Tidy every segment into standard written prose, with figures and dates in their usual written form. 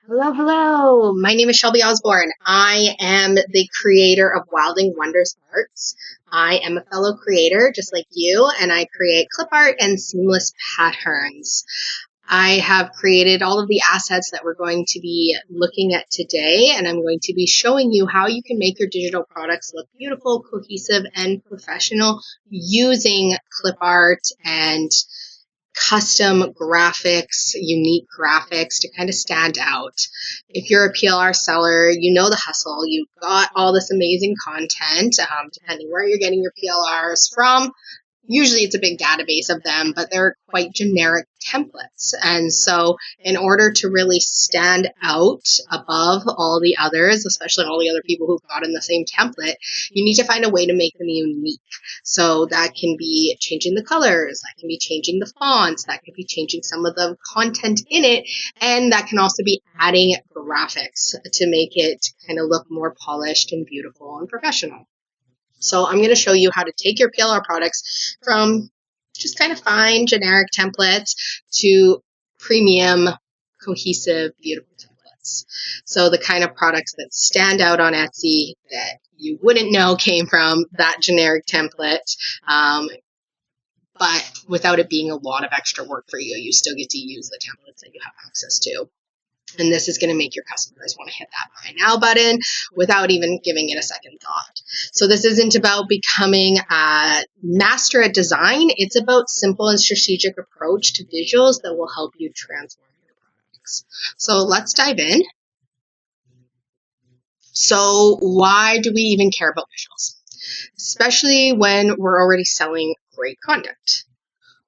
Hello, hello. My name is Shelbey Osborne. I am the creator of Wilding Wonders Arts. I am a fellow creator just like you, and I create clip art and seamless patterns. I have created all of the assets that we're going to be looking at today, and I'm going to be showing you how you can make your digital products look beautiful, cohesive, and professional using clip art and custom graphics, unique graphics to kind of stand out. If you're a PLR seller, you know the hustle. You've got all this amazing content, depending where you're getting your PLRs from. Usually it's a big database of them, but they're quite generic templates. And so in order to really stand out above all the others, especially all the other people who've gotten the same template, you need to find a way to make them unique. So that can be changing the colors, that can be changing the fonts, that can be changing some of the content in it, and that can also be adding graphics to make it kind of look more polished and beautiful and professional. So I'm going to show you how to take your PLR products from just kind of fine generic templates to premium, cohesive, beautiful templates. So the kind of products that stand out on Etsy that you wouldn't know came from that generic template, but without it being a lot of extra work for you, you still get to use the templates that you have access to. And this is going to make your customers want to hit that buy now button without even giving it a second thought. So this isn't about becoming a master at design. It's about simple and strategic approach to visuals that will help you transform your products. So let's dive in. So why do we even care about visuals? Especially when we're already selling great content.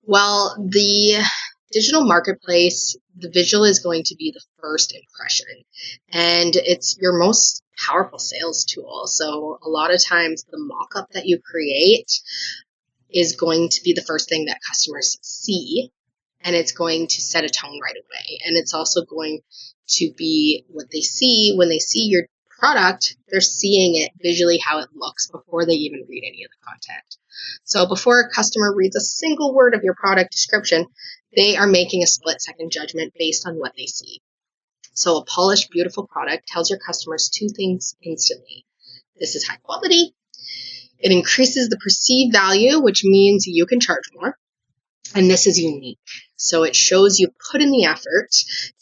Well, the digital marketplace, the visual is going to be the first impression, and it's your most powerful sales tool. So a lot of times the mock-up that you create is going to be the first thing that customers see, and it's going to set a tone right away. And it's also going to be what they see when they see your product. They're seeing it visually, how it looks, before they even read any of the content. So before a customer reads a single word of your product description, they are making a split-second judgment based on what they see. So a polished, beautiful product tells your customers two things instantly. This is high quality. It increases the perceived value, which means you can charge more. And this is unique. So it shows you put in the effort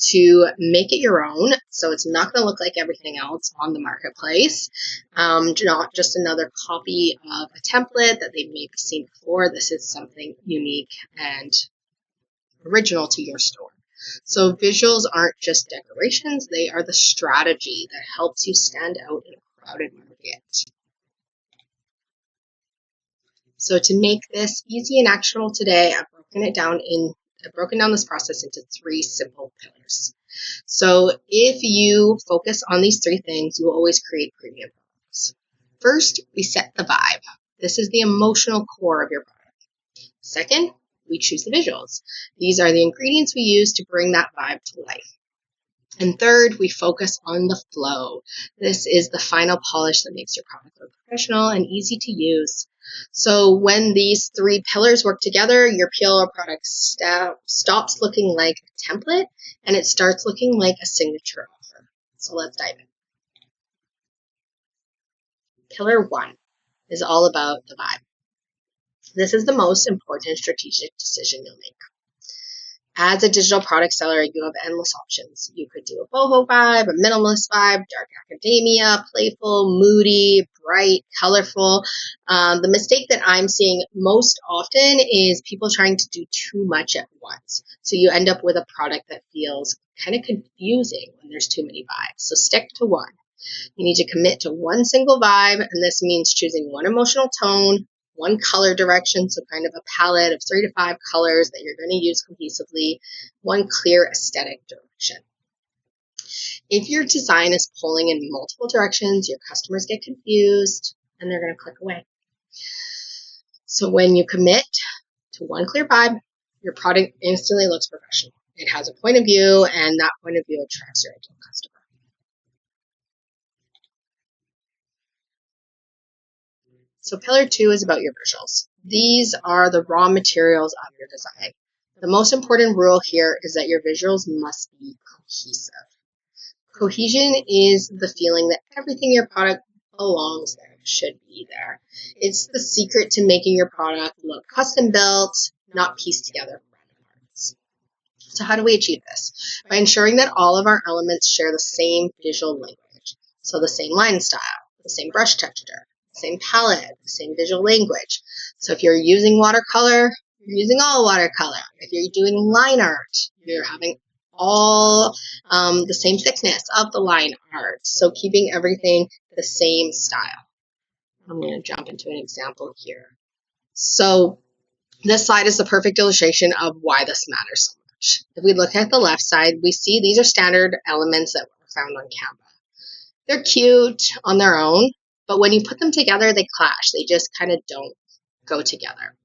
to make it your own. So it's not going to look like everything else on the marketplace. Not just another copy of a template that they've maybe seen before. This is something unique and original to your store. So visuals aren't just decorations. They are the strategy that helps you stand out in a crowded market. So to make this easy and actionable today, I've broken down this process into three simple pillars. So if you focus on these three things, you will always create premium products. First, we set the vibe. This is the emotional core of your product. Second, we choose the visuals. These are the ingredients we use to bring that vibe to life. And third, we focus on the flow. This is the final polish that makes your product look professional and easy to use. So when these three pillars work together, your PLR product stops looking like a template and it starts looking like a signature offer. So let's dive in. Pillar 1 is all about the vibe. This is the most important strategic decision you'll make. As a digital product seller, you have endless options. You could do a boho vibe, a minimalist vibe, dark academia, playful, moody, bright, colorful. The mistake that I'm seeing most often is people trying to do too much at once. So you end up with a product that feels kind of confusing when there's too many vibes. So stick to one. You need to commit to one single vibe, and this means choosing one emotional tone, one color direction, so kind of a palette of 3 to 5 colors that you're going to use cohesively, one clear aesthetic direction. If your design is pulling in multiple directions, your customers get confused and they're going to click away. So when you commit to one clear vibe, your product instantly looks professional. It has a point of view, and that point of view attracts your ideal customer. So pillar 2 is about your visuals. These are the raw materials of your design. The most important rule here is that your visuals must be cohesive. Cohesion is the feeling that everything in your product belongs there, should be there. It's the secret to making your product look custom built, not pieced together from random parts. So how do we achieve this? By ensuring that all of our elements share the same visual language. So the same line style, the same brush texture, the same palette, the same visual language. So if you're using watercolor, you're using all watercolor. If you're doing line art, you're having all the same thickness of the line art. So keeping everything the same style. I'm going to jump into an example here. So this slide is the perfect illustration of why this matters so much. If we look at the left side, we see these are standard elements that were found on Canva. They're cute on their own, but when you put them together, they clash. They just kind of don't go together.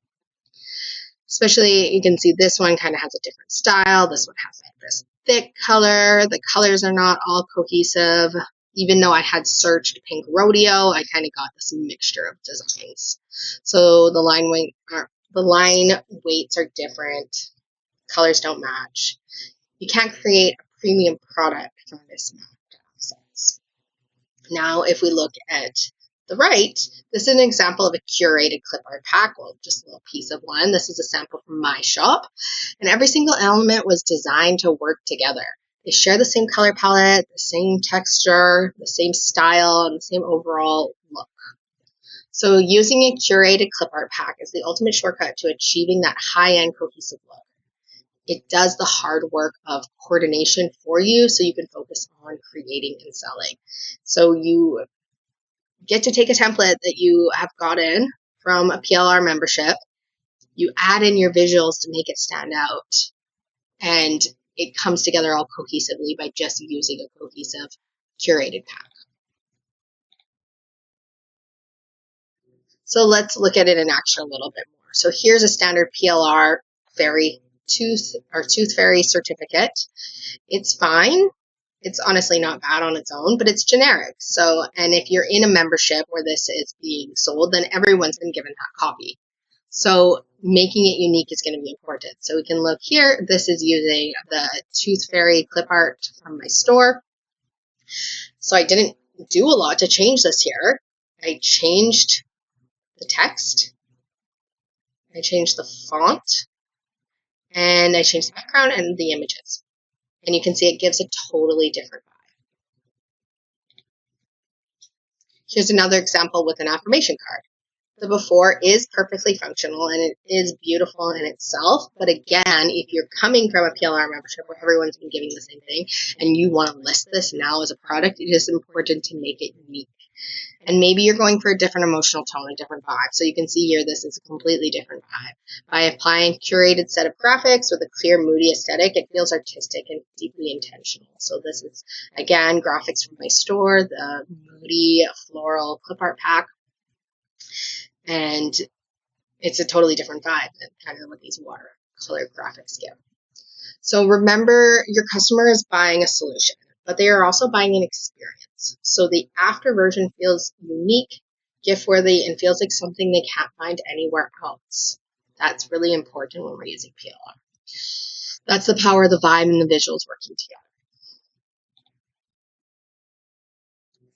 Especially, you can see this one kind of has a different style. This one has like this thick color. The colors are not all cohesive. Even though I had searched pink rodeo, I kind of got this mixture of designs. So the line weights are different. Colors don't match. You can't create a premium product from mismatched assets. Now, if we look at the right, this is an example of a curated clip art pack. Well, just a little piece of one. This is a sample from my shop, and every single element was designed to work together. They share the same color palette, the same texture, the same style, and the same overall look. So using a curated clip art pack is the ultimate shortcut to achieving that high-end cohesive look. It does the hard work of coordination for you so you can focus on creating and selling. So you get to take a template that you have gotten from a PLR membership, you add in your visuals to make it stand out, and it comes together all cohesively by just using a cohesive curated pack. So let's look at it in action a little bit more. So here's a standard PLR Fairy Tooth Fairy certificate. It's fine. It's honestly not bad on its own, but it's generic. So, and if you're in a membership where this is being sold, then everyone's been given that copy. So making it unique is going to be important. So we can look here. This is using the Tooth Fairy clip art from my store. So I didn't do a lot to change this here. I changed the text. I changed the font. And I changed the background and the images. And you can see it gives a totally different vibe. Here's another example with an affirmation card. The before is perfectly functional and it is beautiful in itself. But again, if you're coming from a PLR membership where everyone's been giving the same thing and you want to list this now as a product, it is important to make it unique. And maybe you're going for a different emotional tone, a different vibe. So you can see here, this is a completely different vibe. By applying a curated set of graphics with a clear, moody aesthetic, it feels artistic and deeply intentional. So this is, again, graphics from my store, the moody floral clip art pack. And it's a totally different vibe than kind of what these watercolor graphics give. So remember, your customer is buying a solution, but they are also buying an experience. So the after version feels unique, gift-worthy, and feels like something they can't find anywhere else. That's really important when we're using PLR. That's the power of the vibe and the visuals working together.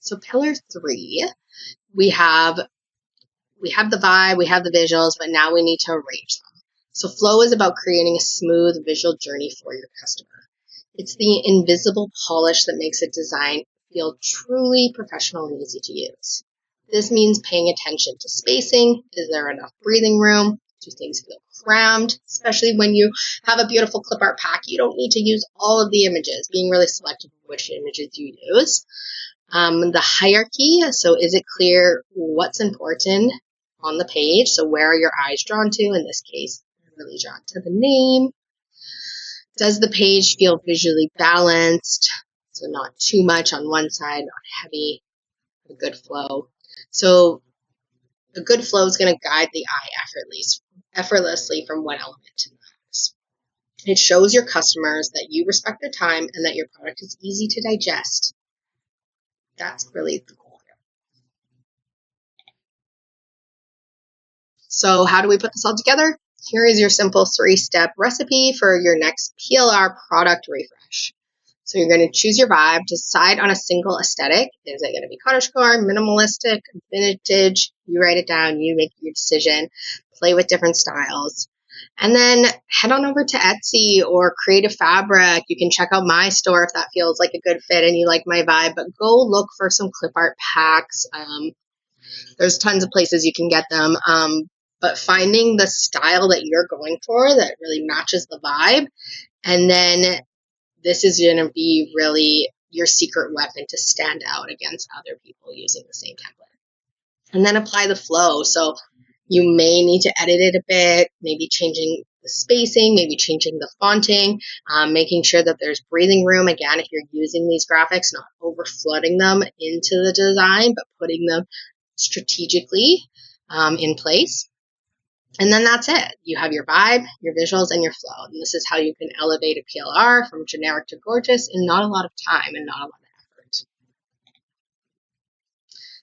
So pillar 3, we have the vibe, we have the visuals, but now we need to arrange them. So flow is about creating a smooth visual journey for your customer. It's the invisible polish that makes a design feel truly professional and easy to use. This means paying attention to spacing. Is there enough breathing room? Do things feel crammed? Especially when you have a beautiful clip art pack, you don't need to use all of the images, being really selective of which images you use. The hierarchy, so is it clear what's important on the page? So where are your eyes drawn to? In this case, they're really drawn to the name. Does the page feel visually balanced? So not too much on one side, not heavy, a good flow. So a good flow is going to guide the eye effortlessly from one element to the next. It shows your customers that you respect their time and that your product is easy to digest. That's really the goal here. So how do we put this all together? Here is your simple 3-step recipe for your next PLR product refresh. So you're going to choose your vibe, decide on a single aesthetic. Is it going to be cottagecore, minimalistic, vintage? You write it down, you make your decision, play with different styles. And then head on over to Etsy or Creative Fabric. You can check out my store if that feels like a good fit and you like my vibe, but go look for some clip art packs. There's tons of places you can get them. But finding the style that you're going for that really matches the vibe. And then this is going to be really your secret weapon to stand out against other people using the same template. And then apply the flow. So you may need to edit it a bit, maybe changing the spacing, maybe changing the fonting, making sure that there's breathing room. Again, if you're using these graphics, not over flooding them into the design, but putting them strategically in place. And then that's it. You have your vibe, your visuals, and your flow. And this is how you can elevate a PLR from generic to gorgeous in not a lot of time and not a lot of effort.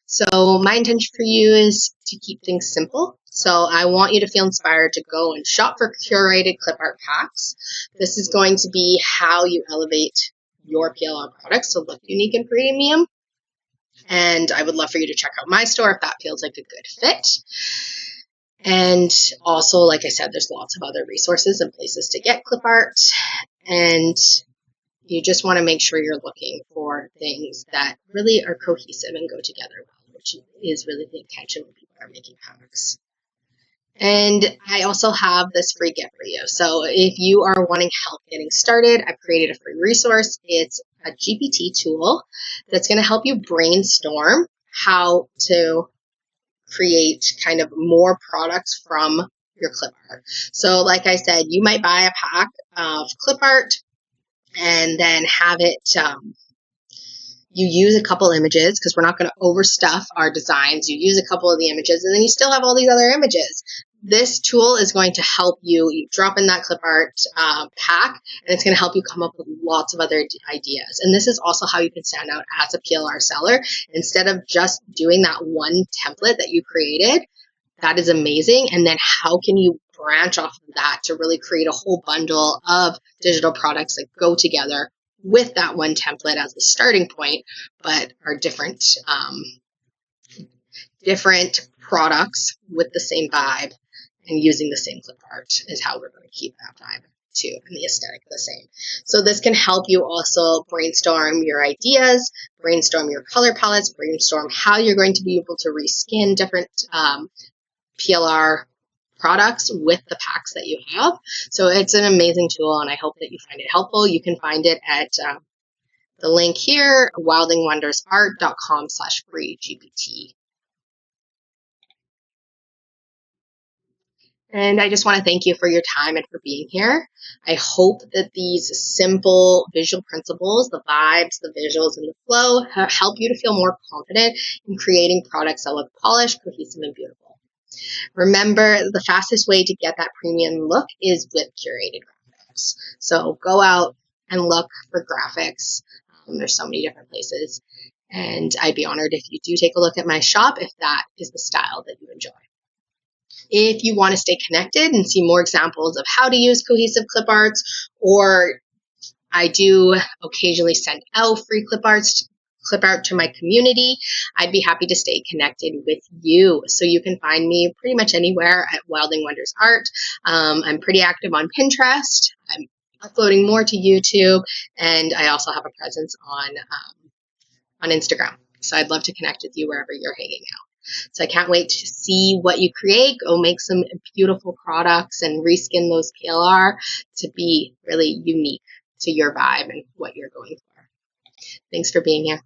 So my intention for you is to keep things simple. So I want you to feel inspired to go and shop for curated clip art packs. This is going to be how you elevate your PLR products to look unique and premium. And I would love for you to check out my store if that feels like a good fit. And also, like I said, there's lots of other resources and places to get clip art. And you just want to make sure you're looking for things that really are cohesive and go together well, which is really the intention when people are making packs. And I also have this free gift for you. So if you are wanting help getting started, I've created a free resource. It's a GPT tool that's going to help you brainstorm how to create kind of more products from your clip art. So like I said, you might buy a pack of clip art and then have it, you use a couple images because we're not going to overstuff our designs. You use a couple of the images and then you still have all these other images. This tool is going to help you. You drop in that clip art pack and it's going to help you come up with lots of other ideas. And this is also how you can stand out as a PLR seller. Instead of just doing that one template that you created, that is amazing. And then how can you branch off of that to really create a whole bundle of digital products that go together with that one template as a starting point, but are different products with the same vibe and using the same clip art is how we're going to keep that vibe too and the aesthetic the same. So this can help you also brainstorm your ideas, brainstorm your color palettes, brainstorm how you're going to be able to reskin different PLR products with the packs that you have. So it's an amazing tool and I hope that you find it helpful. You can find it at the link here, wildingwondersart.com/free GPT. And I just want to thank you for your time and for being here. I hope that these simple visual principles, the vibes, the visuals, and the flow help you to feel more confident in creating products that look polished, cohesive, and beautiful. Remember, the fastest way to get that premium look is with curated graphics. So go out and look for graphics. There's so many different places. And I'd be honored if you do take a look at my shop if that is the style that you enjoy. If you want to stay connected and see more examples of how to use cohesive clip arts, or I do occasionally send out free clip art to my community, I'd be happy to stay connected with you. So you can find me pretty much anywhere at Wilding Wonders Art. I'm pretty active on Pinterest. I'm uploading more to YouTube, and I also have a presence on Instagram. So I'd love to connect with you wherever you're hanging out. So I can't wait to see what you create. Go make some beautiful products and reskin those PLR to be really unique to your vibe and what you're going for. Thanks for being here.